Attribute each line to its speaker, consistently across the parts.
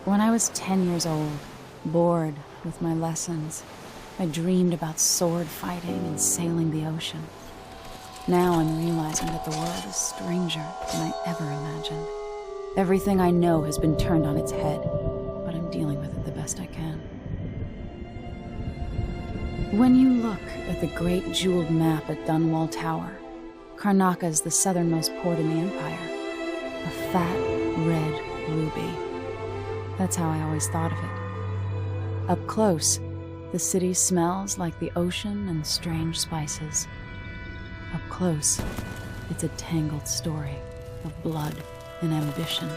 Speaker 1: When I was 10 years old, bored with my lessons, I dreamed about sword fighting and sailing the ocean. Now I'm realizing that the world is stranger than I ever imagined. Everything I know has been turned on its head, but I'm dealing with it the best I can. When you look at the great jeweled map at Dunwall Tower, Karnaca is the southernmost port in the Empire. A fat, red ruby. That's how I always thought of it. Up close, the city smells like the ocean and strange spices. Up close, it's a tangled story of blood and ambition.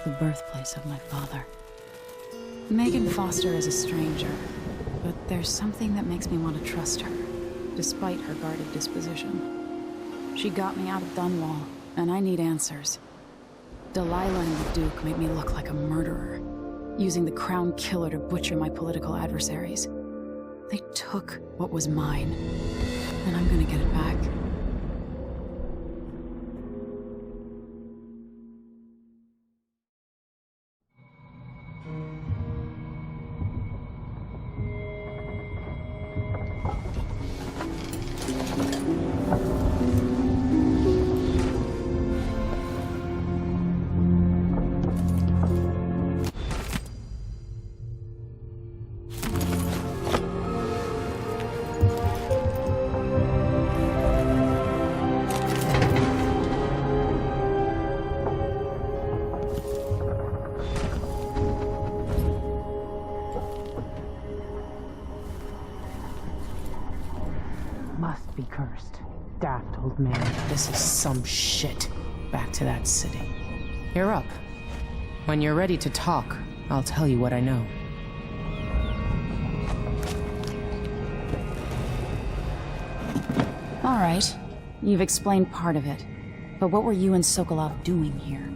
Speaker 1: The birthplace of my father. Megan Foster is a stranger, but there's something that makes me want to trust her, despite her guarded disposition. She got me out of Dunwall, and I need answers. Delilah and the Duke made me look like a murderer, using the Crown Killer to butcher my political adversaries. They took what was mine, and I'm gonna get it back.
Speaker 2: Must be cursed. Daft old man. This is some shit. Back to that city. You're up. When you're ready to talk, I'll tell you what I know.
Speaker 1: All right. You've explained part of it. But what were you and Sokolov doing here?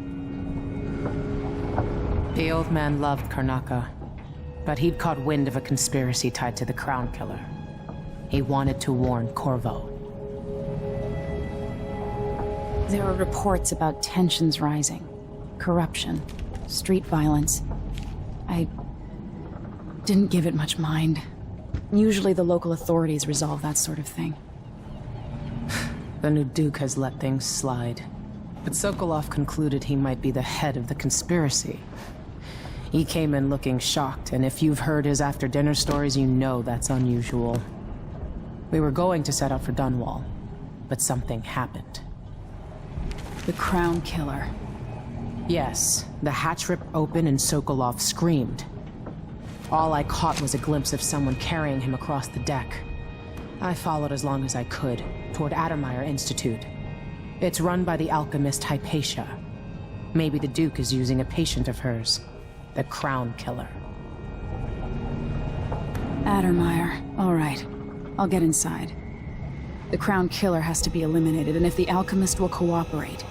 Speaker 2: The old man loved Karnaca, but he'd caught wind of a conspiracy tied to the Crown Killer. He wanted to warn Corvo.
Speaker 1: There were reports about tensions rising, corruption, street violence. I didn't give it much mind. Usually the local authorities resolve that sort of thing.
Speaker 2: The new Duke has let things slide. But Sokolov concluded he might be the head of the conspiracy. He came in looking shocked, and if you've heard his after-dinner stories, you know that's unusual. We were going to set out for Dunwall, but something happened.
Speaker 1: The Crown Killer.
Speaker 2: Yes, the hatch ripped open and Sokolov screamed. All I caught was a glimpse of someone carrying him across the deck. I followed as long as I could, toward Addermeyer Institute. It's run by the alchemist Hypatia. Maybe the Duke is using a patient of hers, the Crown Killer.
Speaker 1: Addermeyer. All right. I'll get inside. The Crown Killer has to be eliminated, and if the alchemist will cooperate,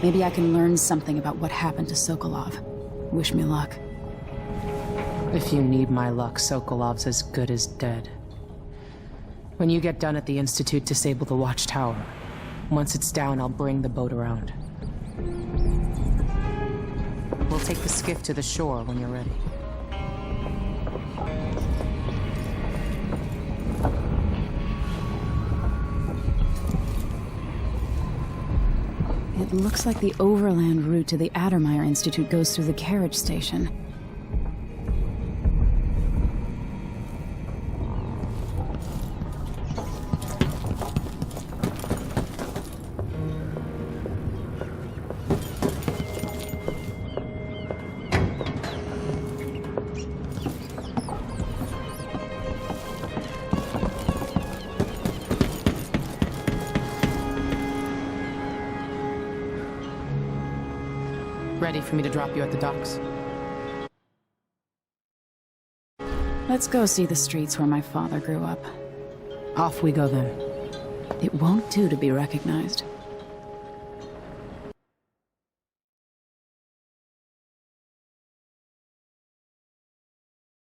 Speaker 1: maybe I can learn something about what happened to Sokolov. Wish me luck.
Speaker 2: If you need my luck, Sokolov's as good as dead. When you get done at the Institute, disable the watchtower. Once it's down, I'll bring the boat around. We'll take the skiff to the shore when you're ready.
Speaker 1: It looks like the overland route to the Addermeyer Institute goes through the carriage station.
Speaker 2: Ready for me to drop you at the docks?
Speaker 1: Let's go see the streets where my father grew up.
Speaker 2: Off we go then.
Speaker 1: It won't do to be recognized.